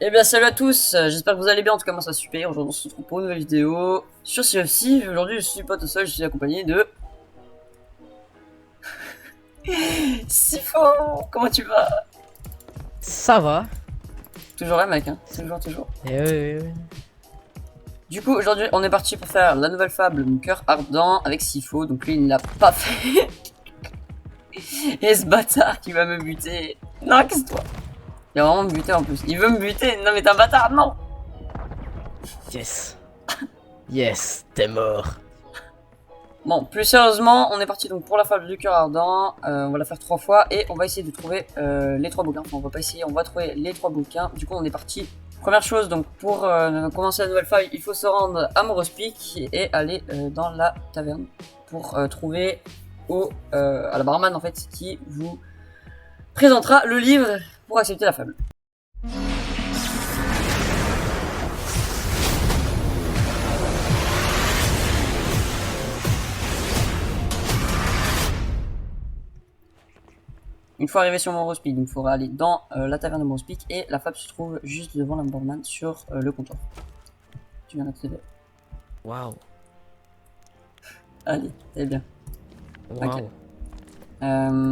Eh bien salut à tous, j'espère que vous allez bien, en tout cas moi ça va super. Aujourd'hui on se retrouve pour une nouvelle vidéo sur Sea of Thieves. Aujourd'hui je suis pas tout seul, je suis accompagné de Sifo. Comment tu vas? Ça va. Toujours là mec, hein, toujours. Ouais. Du coup aujourd'hui on est parti pour faire la nouvelle fable, mon cœur ardent avec Sifo. Donc lui il ne l'a pas fait. Et ce bâtard qui va me buter. Non, qu'est-ce-toi? Il va vraiment me buter en plus, il veut me buter. Non mais t'es un bâtard, non. Yes. Yes, t'es mort. Bon, plus sérieusement, on est parti donc pour la fable du cœur ardent. On va la faire 3 fois et on va essayer de trouver les 3 bouquins. Enfin, on va pas essayer, on va trouver les 3 bouquins. Du coup, on est parti. Première chose, donc pour commencer la nouvelle fable, il faut se rendre à Moros Peak et aller dans la taverne pour trouver à la barman en fait qui vous présentera le livre pour accepter la fable. Une fois arrivé sur Moros Peak, il faudra aller dans la taverne de Moros Peak et la fable se trouve juste devant la barman sur le comptoir. Tu viens d'accéder. Waouh. Allez, c'est bien. Waouh. Ok.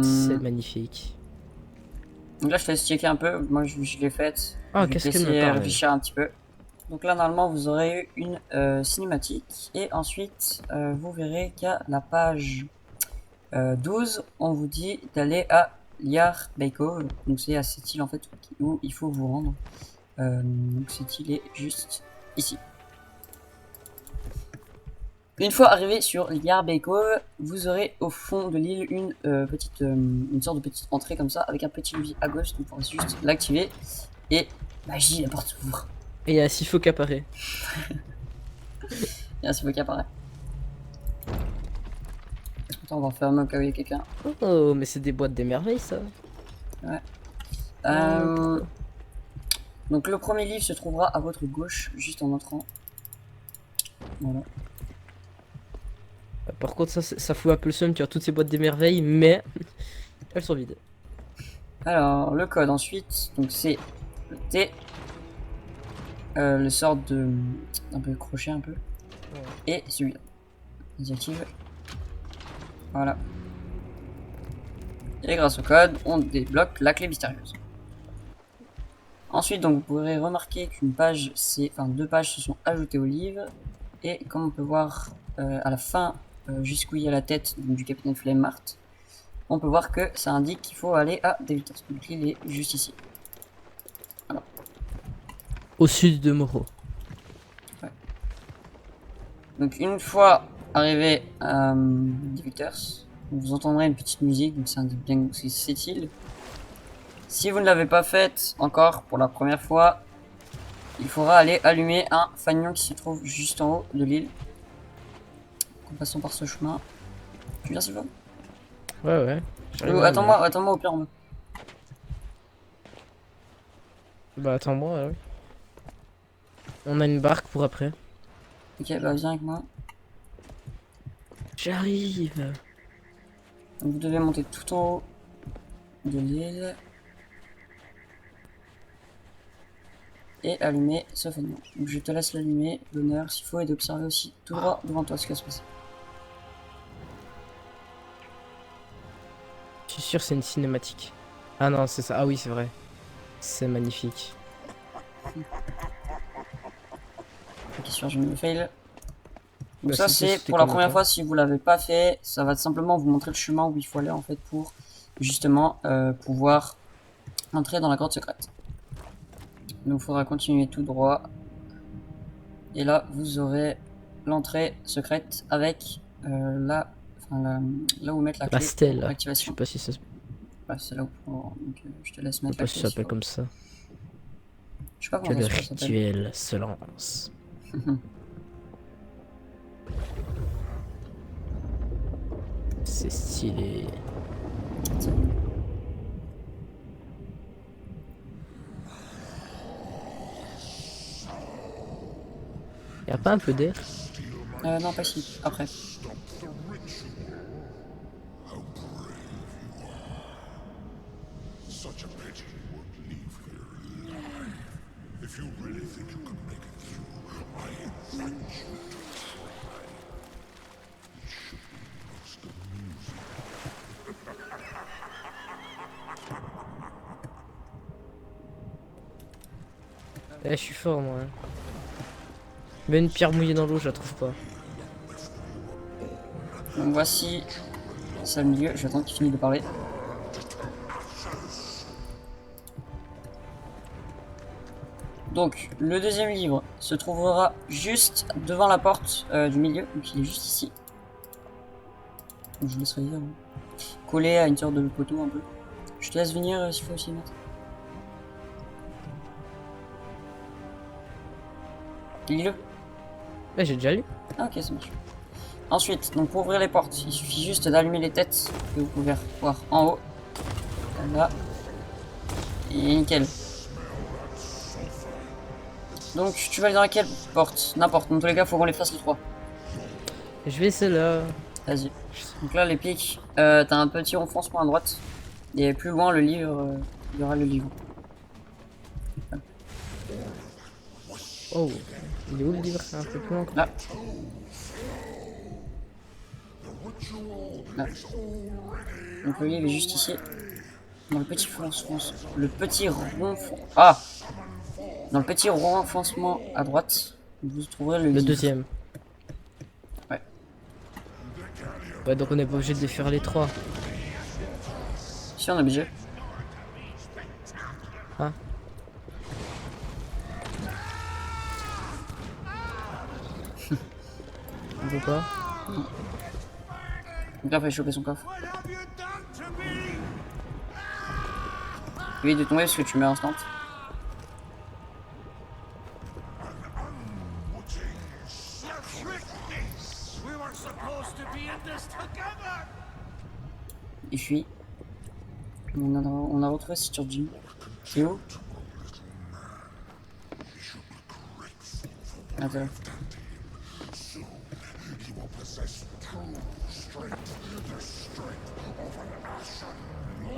C'est magnifique. Donc là, je te laisse checker un peu. Moi, je l'ai faite. Ah, Je vais te qu'est-ce qu'elle me laisser parle? réfléchir un petit peu. Donc là, normalement, vous aurez eu une cinématique. Et ensuite, vous verrez qu'à la page 12, on vous dit d'aller à Liar Baiko. Donc c'est à cette île, en fait, où il faut vous rendre. Donc cette île est juste ici. Une fois arrivé sur Liar Baiko, vous aurez au fond de l'île une une sorte de petite entrée comme ça, avec un petit levier à gauche, donc vous pourrez juste l'activer, et magie, la porte s'ouvre. Et il y a Sifo qui apparaît. Et là, c'est qui apparaît. Attends, on va fermer au cas où il y a quelqu'un. Oh, mais c'est des boîtes des merveilles, ça. Ouais. Pourquoi? Donc le premier livre se trouvera à votre gauche, juste en entrant. Voilà. Par contre, ça fout un peu le seum, tu as toutes ces boîtes des merveilles, mais elles sont vides. Alors, le code ensuite, donc c'est le T, le sort de un peu crochet un peu, et celui-là. Désactive. Voilà. Et grâce au code, on débloque la clé mystérieuse. Ensuite, donc, vous pourrez remarquer qu'une page, enfin 2 pages se sont ajoutées au livre. Et comme on peut voir à la fin, jusqu'où il y a la tête du capitaine Flamemart, on peut voir que ça indique qu'il faut aller à des vitesses. Donc il est juste ici. Voilà. Au sud de Moro. Ouais. Donc une fois arrivé à Divictors, vous entendrez une petite musique, donc ça indique bien que c'est cette île. Si vous ne l'avez pas faite encore pour la première fois, il faudra aller allumer un fanion qui se trouve juste en haut de l'île. En passant par ce chemin. Tu viens, Sylvain? Ouais. Attends-moi au pire en bas. Bah, attends-moi, ouais. On a une barque pour après. Ok, bah viens avec moi. J'arrive. Donc, vous devez monter tout en haut de l'île. Et allumer ce fanion. Donc je te laisse l'allumer, l'honneur, s'il faut, et d'observer aussi tout droit devant toi ce qui va se passer. Je suis sûr que c'est une cinématique. Ah non, c'est ça. Ah oui, c'est vrai. C'est magnifique. Ok, sûr, je me fail. Donc Bah, ça c'est pour la première fois, si vous l'avez pas fait, ça va simplement vous montrer le chemin où il faut aller en fait pour justement pouvoir entrer dans la grotte secrète. Donc il faudra continuer tout droit. Et là vous aurez l'entrée secrète avec là où mettre la La clé stèle. pour Je sais l'activation. pas si ça se... Ouais, c'est là où donc, je te laisse Je sais mettre pas la si clé. ça s'appelle comme ça. Je sais pas Que comment le ça s'appelle. rituel se lance. C'est stylé. Y'a pas un peu d'air? Non, pas ici, après. Eh, je suis fort moi. Mais une pierre mouillée dans l'eau, je la trouve pas. Donc voici, c'est le milieu, je vais attendre qu'il finisse de parler. Donc, le deuxième livre se trouvera juste devant la porte du milieu, donc il est juste ici. Donc, je vous laisserai dire, collé à une sorte de poteau un peu. Je te laisse venir s'il faut aussi mettre. Lis-le. Eh, j'ai déjà lu. Ah, ok, ça marche. Ensuite, donc pour ouvrir les portes, il suffit juste d'allumer les têtes que vous pouvez voir en haut. Là. Et nickel. Donc tu vas aller dans laquelle porte? N'importe, dans tous les cas, faut qu'on les fasse les trois. Je vais essayer là. Vas-y. Donc là, les pics, t'as un petit renfoncement à droite. Et plus loin, le livre, il y aura le livre. Oh, il est où le livre? Un peu plus loin. Là. Là. Donc le livre est juste ici. Dans le petit le petit ah, dans le petit renfoncement à droite, vous trouverez le Le livre. deuxième. Ouais. Ouais, donc on n'est pas obligé de les faire les trois. Si on est obligé. Hein? On peut pas? Donc là, il faut choper son coffre. Évite de tomber parce que tu mets instant. Il fuit. On a retrouvé Stitcher Jim. C'est où? Attends.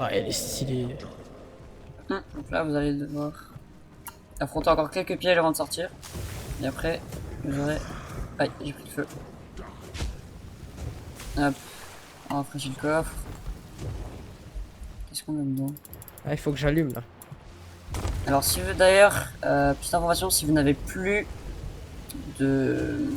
Ah, elle est stylée. Donc là, vous allez devoir affronter encore quelques pièges avant de sortir. Et après, vous aurez... Aïe, j'ai pris le feu. Hop. On va rafraîchir le coffre. Qu'est-ce qu'on a dedans? Ah, il faut que j'allume là. Alors, si vous d'ailleurs, petite information, si vous n'avez plus de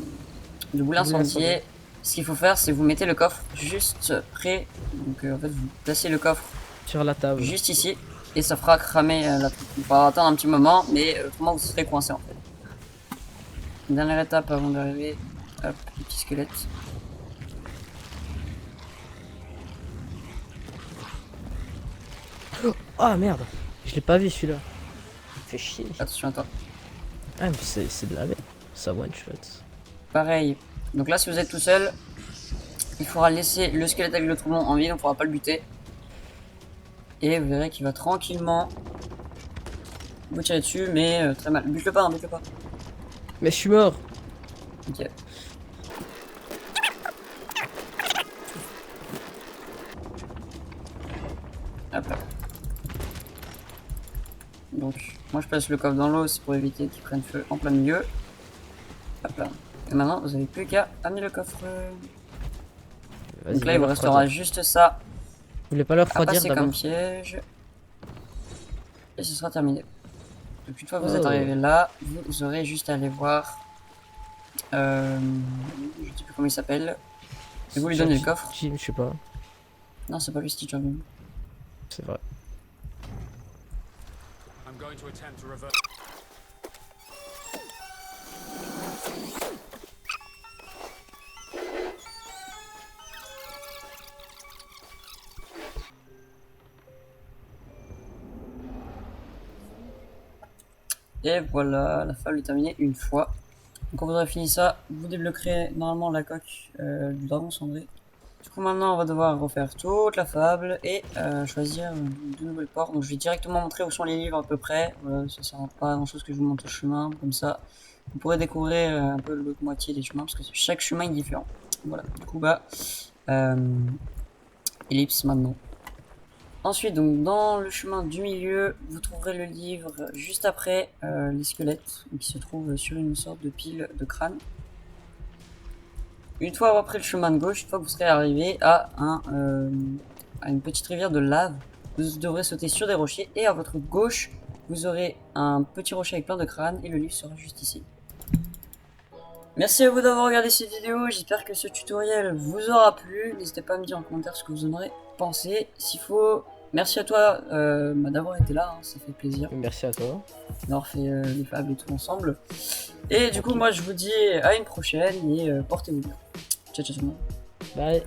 boule incendiée, ce qu'il faut faire, c'est vous mettez le coffre juste près. Donc, en fait, vous placez le coffre Sur la table. juste ici. Et ça fera cramer la truc. Il faudra attendre un petit moment, mais autrement vous serez coincé en fait. Une dernière étape avant d'arriver. Hop, le petit squelette. Ah merde, je l'ai pas vu celui-là. Fait chier. Attention à toi. Ah mais c'est de la merde. Ça one shot. Pareil. Donc là, si vous êtes tout seul, il faudra laisser le squelette avec le trombon en vie, on ne pourra pas le buter. Et vous verrez qu'il va tranquillement vous tirer dessus, mais très mal. Bute-le pas, hein, bute-le pas. Mais je suis mort. Ok. Hop là. Donc, moi je place le coffre dans l'eau, c'est pour éviter qu'il prenne feu en plein milieu. Hop là. Et maintenant, vous n'avez plus qu'à amener le coffre. Donc là, il vous restera juste ça. Vous voulez pas le À refroidir passer d'abord? comme piège. Et ce sera terminé. Donc une fois que vous êtes Oh. arrivé là, vous aurez juste à aller voir. Je sais plus comment il s'appelle. Et vous lui donnez le coffre. Jim, je sais pas. Non, c'est pas lui, Stitcher Jim. C'est vrai. I'm going to attempt to reverse. Et voilà, la fable est terminée une fois. Donc quand vous aurez fini ça, vous débloquerez normalement la coque du dragon cendré. Du coup maintenant on va devoir refaire toute la fable et choisir de nouvelles portes. Donc je vais directement montrer où sont les livres à peu près. Voilà, ça sert à pas grand chose que je vous montre le chemin, comme ça vous pourrez découvrir un peu l'autre moitié des chemins parce que chaque chemin est différent. Voilà, du coup bah ellipse maintenant. Ensuite, donc dans le chemin du milieu, vous trouverez le livre juste après les squelettes qui se trouvent sur une sorte de pile de crâne. Une fois après le chemin de gauche, une fois que vous serez arrivé à une petite rivière de lave, vous devrez sauter sur des rochers et à votre gauche, vous aurez un petit rocher avec plein de crânes et le livre sera juste ici. Merci à vous d'avoir regardé cette vidéo, j'espère que ce tutoriel vous aura plu. N'hésitez pas à me dire en commentaire ce que vous en aurez pensé. S'il faut, merci à toi d'avoir été là, hein, ça fait plaisir Merci à toi. d'avoir fait les fables et tout ensemble. Et du coup, moi je vous dis à une prochaine et portez-vous bien. Ciao, ciao tout le monde. Bye.